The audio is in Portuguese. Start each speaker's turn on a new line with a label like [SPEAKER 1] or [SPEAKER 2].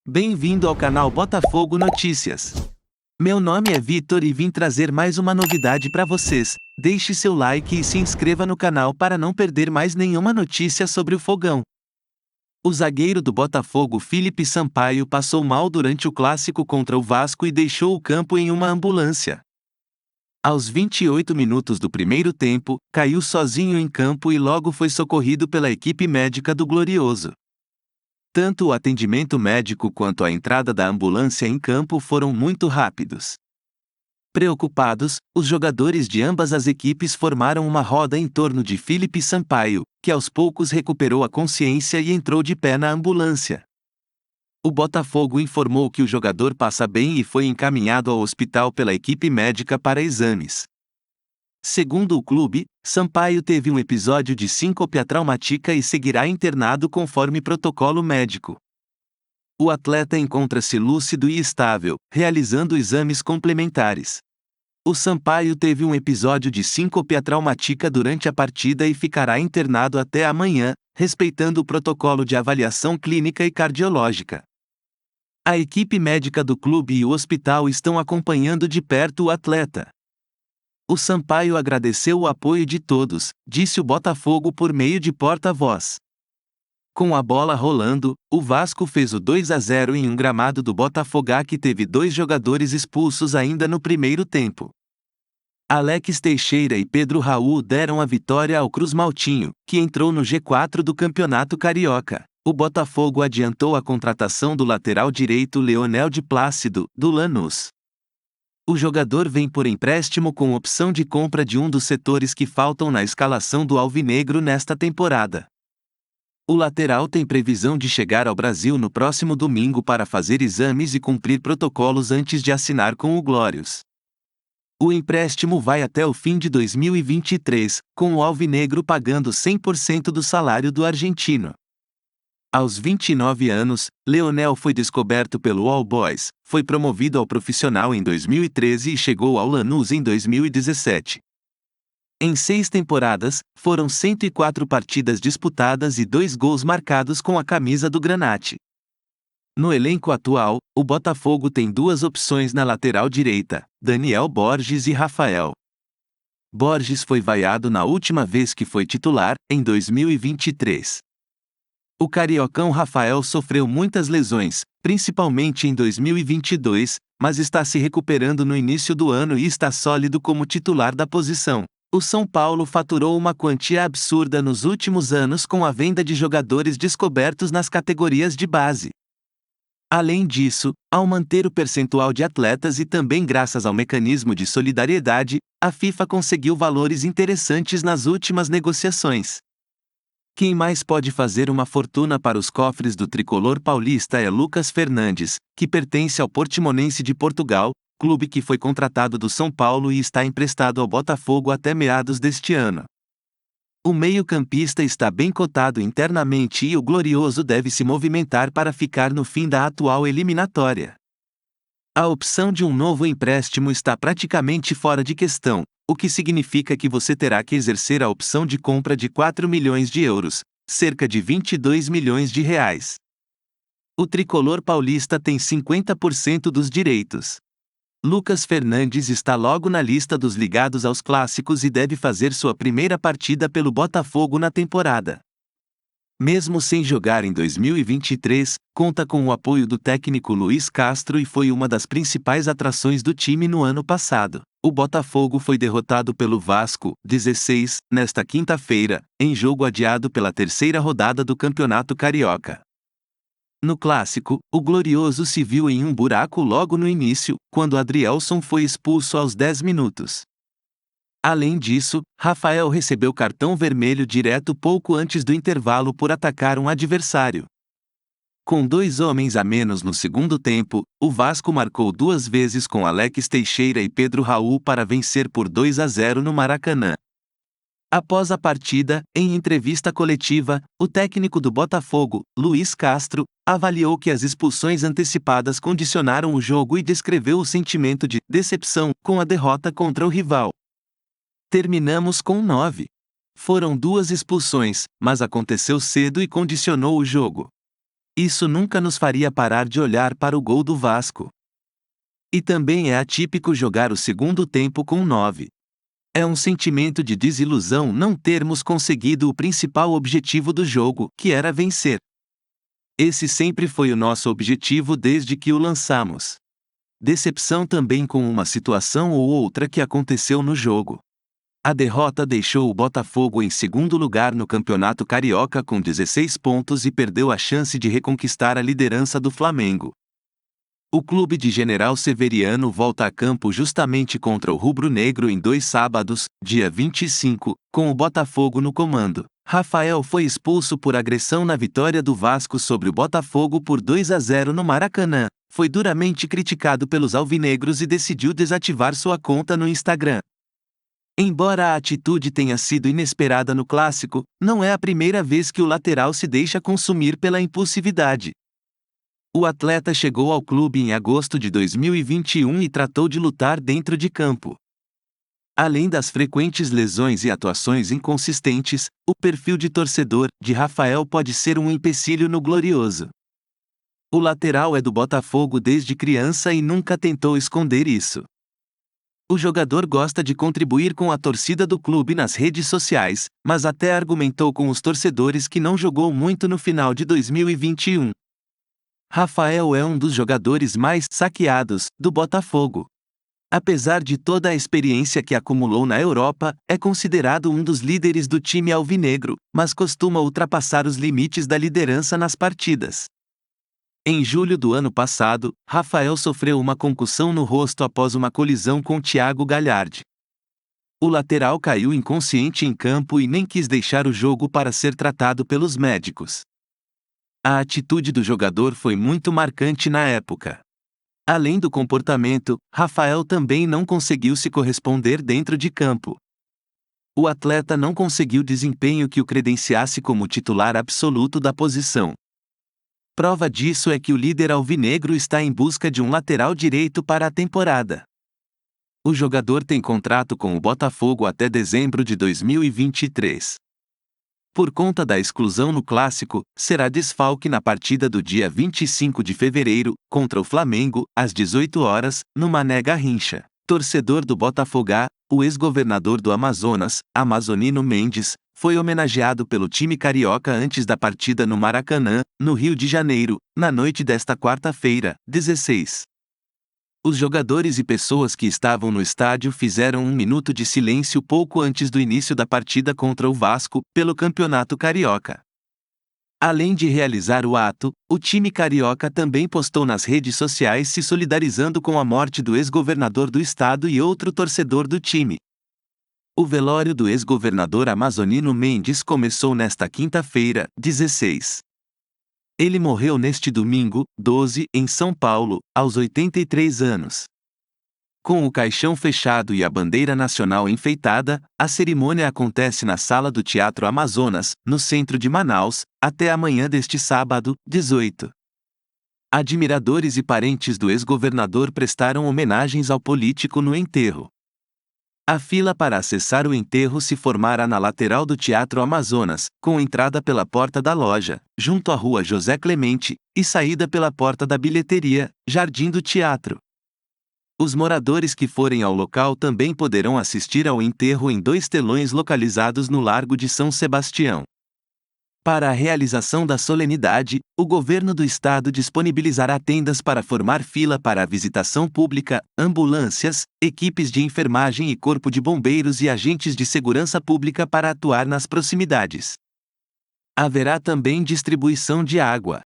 [SPEAKER 1] Bem-vindo ao canal Botafogo Notícias. Meu nome é Vitor e vim trazer mais uma novidade para vocês. Deixe seu like e se inscreva no canal para não perder mais nenhuma notícia sobre o Fogão. O zagueiro do Botafogo Felipe Sampaio passou mal durante o clássico contra o Vasco e deixou o campo em uma ambulância. Aos 28 minutos do primeiro tempo, caiu sozinho em campo e logo foi socorrido pela equipe médica do Glorioso. Tanto o atendimento médico quanto a entrada da ambulância em campo foram muito rápidos. Preocupados, os jogadores de ambas as equipes formaram uma roda em torno de Felipe Sampaio, que aos poucos recuperou a consciência e entrou de pé na ambulância. O Botafogo informou que o jogador passa bem e foi encaminhado ao hospital pela equipe médica para exames. Segundo o clube, Sampaio teve um episódio de síncope traumática e seguirá internado conforme protocolo médico. O atleta encontra-se lúcido e estável, realizando exames complementares. O Sampaio teve um episódio de síncope traumática durante a partida e ficará internado até amanhã, respeitando o protocolo de avaliação clínica e cardiológica. A equipe médica do clube e o hospital estão acompanhando de perto o atleta. O Sampaio agradeceu o apoio de todos, disse o Botafogo por meio de porta-voz. Com a bola rolando, o Vasco fez o 2-0 em um gramado do Botafogo que teve 2 jogadores expulsos ainda no primeiro tempo. Alex Teixeira e Pedro Raul deram a vitória ao Cruz Maltinho, que entrou no G4 do Campeonato Carioca. O Botafogo adiantou a contratação do lateral direito Leonel de Plácido, do Lanús. O jogador vem por empréstimo com opção de compra de um dos setores que faltam na escalação do Alvinegro nesta temporada. O lateral tem previsão de chegar ao Brasil no próximo domingo para fazer exames e cumprir protocolos antes de assinar com o Glórios. O empréstimo vai até o fim de 2023, com o Alvinegro pagando 100% do salário do argentino. Aos 29 anos, Leonel foi descoberto pelo All Boys, foi promovido ao profissional em 2013 e chegou ao Lanús em 2017. Em 6 temporadas, foram 104 partidas disputadas e 2 gols marcados com a camisa do Granate. No elenco atual, o Botafogo tem 2 opções na lateral direita, Daniel Borges e Rafael. Borges foi vaiado na última vez que foi titular, em 2023. O cariocão Rafael sofreu muitas lesões, principalmente em 2022, mas está se recuperando no início do ano e está sólido como titular da posição. O São Paulo faturou uma quantia absurda nos últimos anos com a venda de jogadores descobertos nas categorias de base. Além disso, ao manter o percentual de atletas e também graças ao mecanismo de solidariedade, a FIFA conseguiu valores interessantes nas últimas negociações. Quem mais pode fazer uma fortuna para os cofres do tricolor paulista é Lucas Fernandes, que pertence ao Portimonense de Portugal, clube que foi contratado do São Paulo e está emprestado ao Botafogo até meados deste ano. O meio-campista está bem cotado internamente e o Glorioso deve se movimentar para ficar no fim da atual eliminatória. A opção de um novo empréstimo está praticamente fora de questão, o que significa que você terá que exercer a opção de compra de 4 milhões de euros, cerca de 22 milhões de reais. O tricolor paulista tem 50% dos direitos. Lucas Fernandes está logo na lista dos ligados aos clássicos e deve fazer sua primeira partida pelo Botafogo na temporada. Mesmo sem jogar em 2023, conta com o apoio do técnico Luiz Castro e foi uma das principais atrações do time no ano passado. O Botafogo foi derrotado pelo Vasco, 16, nesta quinta-feira, em jogo adiado pela 3ª rodada do Campeonato Carioca. No clássico, o Glorioso se viu em um buraco logo no início, quando Adrielson foi expulso aos 10 minutos. Além disso, Rafael recebeu cartão vermelho direto pouco antes do intervalo por atacar um adversário. Com 2 homens a menos no segundo tempo, o Vasco marcou 2 vezes com Alex Teixeira e Pedro Raul para vencer por 2-0 no Maracanã. Após a partida, em entrevista coletiva, o técnico do Botafogo, Luiz Castro, avaliou que as expulsões antecipadas condicionaram o jogo e descreveu o sentimento de decepção com a derrota contra o rival. Terminamos com 9. Foram 2 expulsões, mas aconteceu cedo e condicionou o jogo. Isso nunca nos faria parar de olhar para o gol do Vasco. E também é atípico jogar o segundo tempo com 9. É um sentimento de desilusão não termos conseguido o principal objetivo do jogo, que era vencer. Esse sempre foi o nosso objetivo desde que o lançamos. Decepção também com uma situação ou outra que aconteceu no jogo. A derrota deixou o Botafogo em segundo lugar no Campeonato Carioca com 16 pontos e perdeu a chance de reconquistar a liderança do Flamengo. O clube de General Severiano volta a campo justamente contra o rubro-negro em 2 sábados, dia 25, com o Botafogo no comando. Rafael foi expulso por agressão na vitória do Vasco sobre o Botafogo por 2-0 no Maracanã. Foi duramente criticado pelos alvinegros e decidiu desativar sua conta no Instagram. Embora a atitude tenha sido inesperada no clássico, não é a primeira vez que o lateral se deixa consumir pela impulsividade. O atleta chegou ao clube em agosto de 2021 e tratou de lutar dentro de campo. Além das frequentes lesões e atuações inconsistentes, o perfil de torcedor de Rafael pode ser um empecilho no Glorioso. O lateral é do Botafogo desde criança e nunca tentou esconder isso. O jogador gosta de contribuir com a torcida do clube nas redes sociais, mas até argumentou com os torcedores que não jogou muito no final de 2021. Rafael é um dos jogadores mais saqueados do Botafogo. Apesar de toda a experiência que acumulou na Europa, é considerado um dos líderes do time alvinegro, mas costuma ultrapassar os limites da liderança nas partidas. Em julho do ano passado, Rafael sofreu uma concussão no rosto após uma colisão com Thiago Galhardi. O lateral caiu inconsciente em campo e nem quis deixar o jogo para ser tratado pelos médicos. A atitude do jogador foi muito marcante na época. Além do comportamento, Rafael também não conseguiu se corresponder dentro de campo. O atleta não conseguiu desempenho que o credenciasse como titular absoluto da posição. Prova disso é que o líder alvinegro está em busca de um lateral direito para a temporada. O jogador tem contrato com o Botafogo até dezembro de 2023. Por conta da exclusão no clássico, será desfalque na partida do dia 25 de fevereiro, contra o Flamengo, às 18 horas, no Mané Garrincha. Torcedor do Botafogo, o ex-governador do Amazonas, Amazonino Mendes, foi homenageado pelo time carioca antes da partida no Maracanã, no Rio de Janeiro, na noite desta quarta-feira, 16. Os jogadores e pessoas que estavam no estádio fizeram um minuto de silêncio pouco antes do início da partida contra o Vasco, pelo Campeonato Carioca. Além de realizar o ato, o time carioca também postou nas redes sociais se solidarizando com a morte do ex-governador do estado e outro torcedor do time. O velório do ex-governador Amazonino Mendes começou nesta quinta-feira, 16. Ele morreu neste domingo, 12, em São Paulo, aos 83 anos. Com o caixão fechado e a bandeira nacional enfeitada, a cerimônia acontece na Sala do Teatro Amazonas, no centro de Manaus, até amanhã deste sábado, 18. Admiradores e parentes do ex-governador prestaram homenagens ao político no enterro. A fila para acessar o enterro se formará na lateral do Teatro Amazonas, com entrada pela porta da loja, junto à Rua José Clemente, e saída pela porta da bilheteria, Jardim do Teatro. Os moradores que forem ao local também poderão assistir ao enterro em 2 telões localizados no Largo de São Sebastião. Para a realização da solenidade, o governo do estado disponibilizará tendas para formar fila para a visitação pública, ambulâncias, equipes de enfermagem e corpo de bombeiros e agentes de segurança pública para atuar nas proximidades. Haverá também distribuição de água.